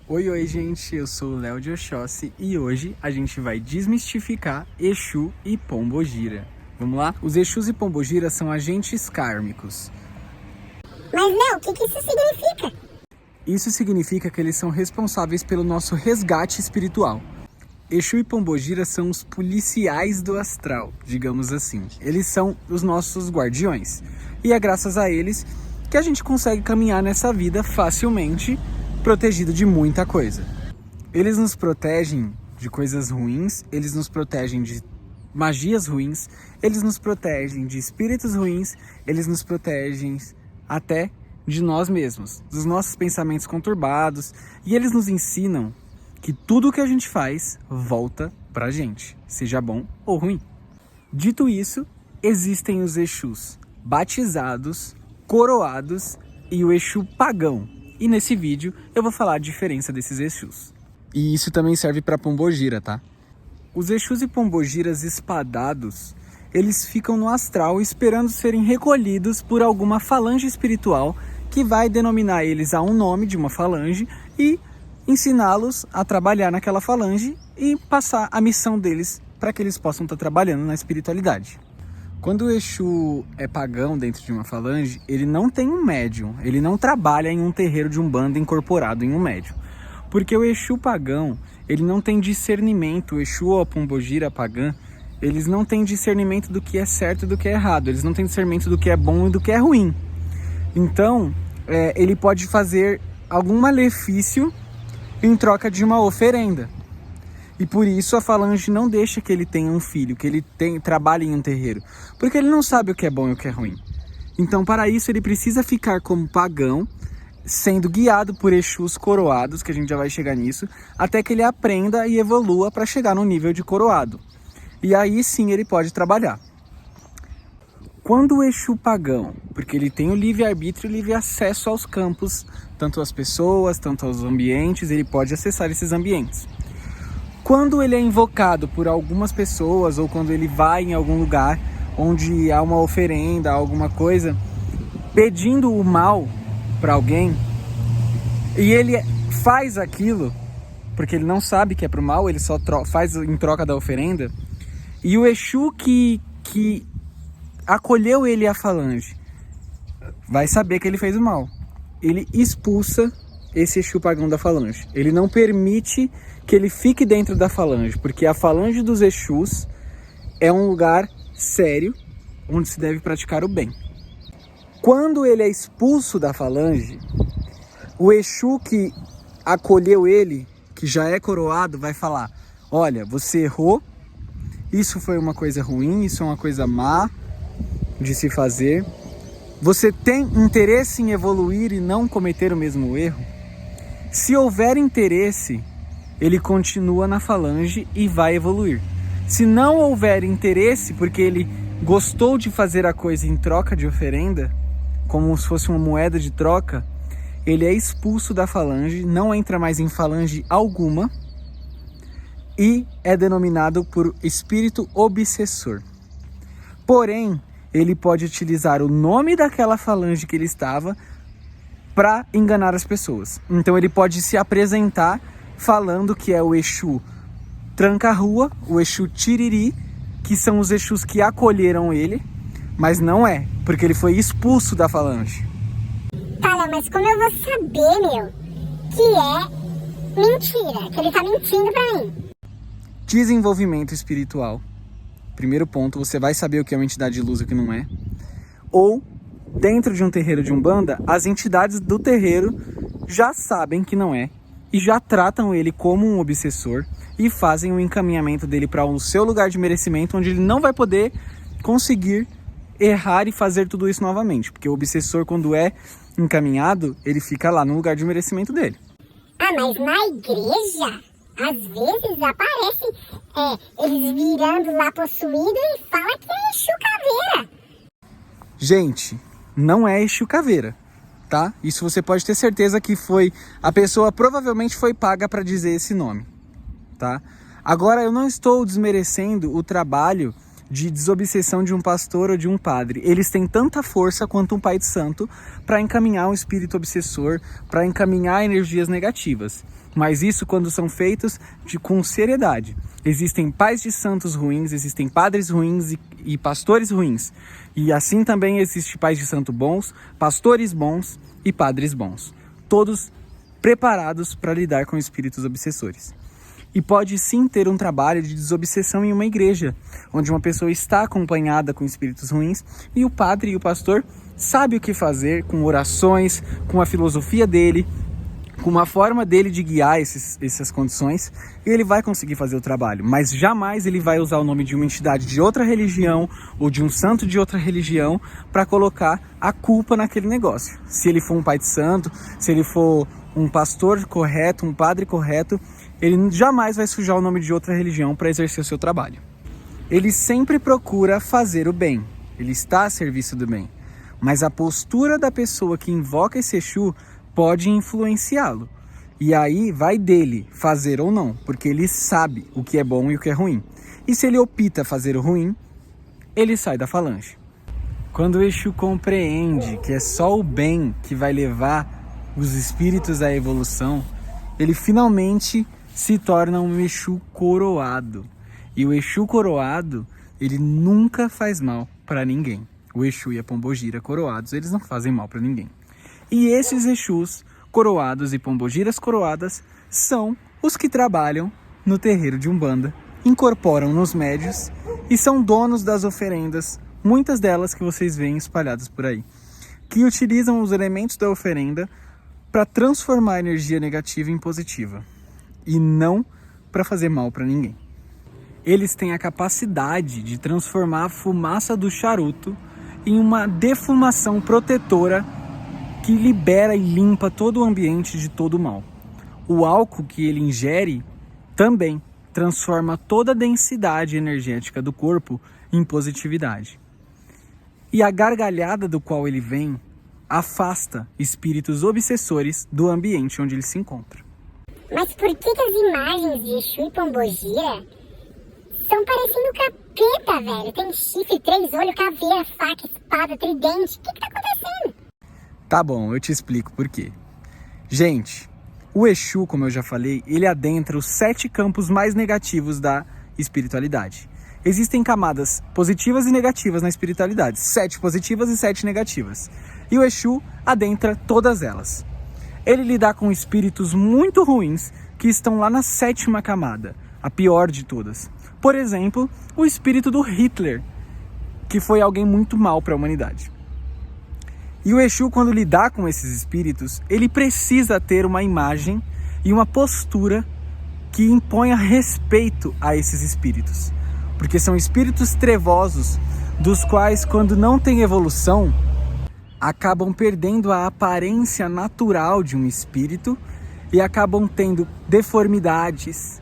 Oi, gente, eu sou o Léo de Oxóssi e hoje a gente vai desmistificar Exu e Pombogira. Vamos lá? Os Exus e Pombogira são agentes kármicos. Mas, Léo, o que isso significa? Isso significa que eles são responsáveis pelo nosso resgate espiritual. Exu e Pombogira são os policiais do astral, digamos assim. Eles são os nossos guardiões. E é graças a eles que a gente consegue caminhar nessa vida facilmente, protegido de muita coisa. Eles nos protegem de coisas ruins, eles nos protegem de magias ruins, eles nos protegem de espíritos ruins, eles nos protegem até de nós mesmos, dos nossos pensamentos conturbados, e eles nos ensinam que tudo o que a gente faz volta pra gente, seja bom ou ruim. Dito isso, existem os Exus batizados, coroados e o Exu pagão. E nesse vídeo eu vou falar a diferença desses Exus. E isso também serve para Pombogira, tá? Os Exus e Pombogiras espadados, eles ficam no astral esperando serem recolhidos por alguma falange espiritual que vai denominar eles a um nome de uma falange e ensiná-los a trabalhar naquela falange e passar a missão deles para que eles possam estar trabalhando na espiritualidade. Quando o Exu é pagão dentro de uma falange, ele não tem um médium, ele não trabalha em um terreiro de umbanda incorporado em um médium. Porque o Exu pagão, ele não tem discernimento, o Exu ou a Pombogira pagã, eles não têm discernimento do que é certo e do que é errado, eles não têm discernimento do que é bom e do que é ruim. Então, ele pode fazer algum malefício em troca de uma oferenda. E por isso a falange não deixa que ele tenha um filho, que ele trabalhe em um terreiro. Porque ele não sabe o que é bom e o que é ruim. Então, para isso, ele precisa ficar como pagão, sendo guiado por Exus coroados, que a gente já vai chegar nisso, até que ele aprenda e evolua para chegar no nível de coroado. E aí sim ele pode trabalhar. Quando o Exu pagão, porque ele tem o livre-arbítrio e livre acesso aos campos, tanto às pessoas, tanto aos ambientes, ele pode acessar esses ambientes. Quando ele é invocado por algumas pessoas ou quando ele vai em algum lugar onde há uma oferenda, alguma coisa, pedindo o mal para alguém, e ele faz aquilo, porque ele não sabe que é pro mal, ele só faz em troca da oferenda, e o Exu que acolheu ele à falange vai saber que ele fez o mal. Ele expulsa esse Exu pagão da falange. Ele não permite que ele fique dentro da falange, porque a falange dos Exus é um lugar sério, onde se deve praticar o bem. Quando ele é expulso da falange, o Exu que acolheu ele, que já é coroado, vai falar: olha, você errou, isso foi uma coisa ruim, isso é uma coisa má de se fazer. Você tem interesse em evoluir e não cometer o mesmo erro? Se houver interesse, ele continua na falange e vai evoluir. Se não houver interesse, porque ele gostou de fazer a coisa em troca de oferenda, como se fosse uma moeda de troca, ele é expulso da falange, não entra mais em falange alguma e é denominado por espírito obsessor. Porém, ele pode utilizar o nome daquela falange que ele estava para enganar as pessoas. Então ele pode se apresentar falando que é o Exu Tranca-Rua, o Exu Tiriri, que são os Exus que acolheram ele, mas não é, porque ele foi expulso da falange. Tá, Léo, mas como eu vou saber, que é mentira, que ele tá mentindo pra mim? Desenvolvimento espiritual. Primeiro ponto, você vai saber o que é uma entidade de luz e o que não é. Ou, dentro de um terreiro de umbanda, as entidades do terreiro já sabem que não é e já tratam ele como um obsessor e fazem o encaminhamento dele para o seu lugar de merecimento, onde ele não vai poder conseguir errar e fazer tudo isso novamente. Porque o obsessor, quando é encaminhado, ele fica lá no lugar de merecimento dele. Ah, mas na igreja, às vezes aparece eles virando lá possuído e fala que é Exu Caveira. Gente, não é Exu Caveira, tá? Isso você pode ter certeza que a pessoa provavelmente foi paga para dizer esse nome, tá? Agora, eu não estou desmerecendo o trabalho de desobsessão de um pastor ou de um padre. Eles têm tanta força quanto um pai de santo para encaminhar um espírito obsessor, para encaminhar energias negativas. mas isso quando são feitos com seriedade. Existem pais de santos ruins, existem padres ruins e pastores ruins. E assim também existe pais de santo bons, pastores bons e padres bons. Todos preparados para lidar com espíritos obsessores. E pode sim ter um trabalho de desobsessão em uma igreja, onde uma pessoa está acompanhada com espíritos ruins e o padre e o pastor sabem o que fazer com orações, com a filosofia dele, com uma forma dele de guiar essas condições, e ele vai conseguir fazer o trabalho. Mas jamais ele vai usar o nome de uma entidade de outra religião ou de um santo de outra religião para colocar a culpa naquele negócio. Se ele for um pai de santo, se ele for um pastor correto, um padre correto, ele jamais vai sujar o nome de outra religião para exercer o seu trabalho. Ele sempre procura fazer o bem, ele está a serviço do bem. Mas a postura da pessoa que invoca esse Exu pode influenciá-lo. E aí vai dele fazer ou não, porque ele sabe o que é bom e o que é ruim. E se ele opta fazer o ruim, ele sai da falange. Quando o Exu compreende que é só o bem que vai levar os espíritos à evolução, ele finalmente se torna um Exu coroado. E o Exu coroado, ele nunca faz mal para ninguém. O Exu e a Pombogira coroados, eles não fazem mal para ninguém. E esses Exus coroados e Pombogiras coroadas são os que trabalham no terreiro de Umbanda, incorporam nos médios e são donos das oferendas, muitas delas que vocês veem espalhadas por aí, que utilizam os elementos da oferenda para transformar a energia negativa em positiva e não para fazer mal para ninguém. Eles têm a capacidade de transformar a fumaça do charuto em uma defumação protetora que libera e limpa todo o ambiente de todo o mal. O álcool que ele ingere também transforma toda a densidade energética do corpo em positividade. E a gargalhada do qual ele vem afasta espíritos obsessores do ambiente onde ele se encontra. Mas por que as imagens de Exu e Pombogira estão parecendo capeta, velho? Tem chifre, 3 olhos, caveira, faca, espada, tridente. O que tá acontecendo? Tá bom, eu te explico por quê. Gente, o Exu, como eu já falei, ele adentra os 7 campos mais negativos da espiritualidade. Existem camadas positivas e negativas na espiritualidade. 7 positivas e 7 negativas. E o Exu adentra todas elas. Ele lida com espíritos muito ruins que estão lá na 7ª camada, a pior de todas. Por exemplo, o espírito do Hitler, que foi alguém muito mal para a humanidade. E o Exu, quando lidar com esses espíritos, ele precisa ter uma imagem e uma postura que imponha respeito a esses espíritos. Porque são espíritos trevosos, dos quais, quando não tem evolução, acabam perdendo a aparência natural de um espírito e acabam tendo deformidades,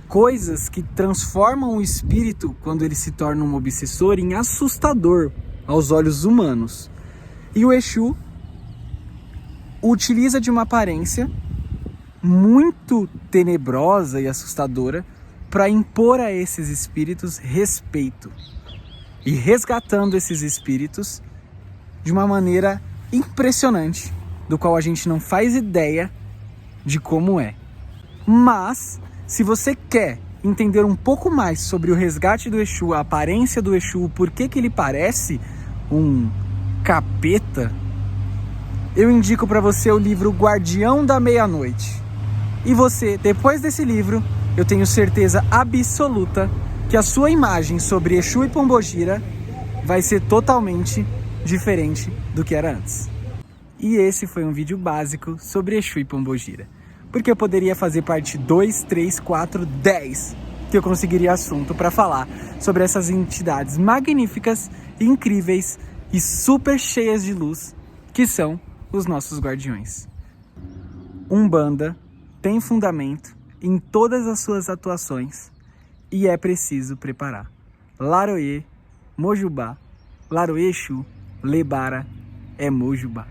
coisas que transformam o espírito, quando ele se torna um obsessor, em assustador aos olhos humanos. E o Exu utiliza de uma aparência muito tenebrosa e assustadora para impor a esses espíritos respeito. E resgatando esses espíritos de uma maneira impressionante, do qual a gente não faz ideia de como é. Mas, se você quer entender um pouco mais sobre o resgate do Exu, a aparência do Exu, o porquê que ele parece um capeta, eu indico para você o livro Guardião da Meia-Noite. E você, depois desse livro, eu tenho certeza absoluta que a sua imagem sobre Exu e Pombogira vai ser totalmente diferente do que era antes. E esse foi um vídeo básico sobre Exu e Pombogira, porque eu poderia fazer parte 2, 3, 4, 10 que eu conseguiria assunto para falar sobre essas entidades magníficas, incríveis e super cheias de luz que são os nossos guardiões. Umbanda tem fundamento em todas as suas atuações e é preciso preparar. Laroye, Mojubá, Laroye Exu, Lebara é Mojubá.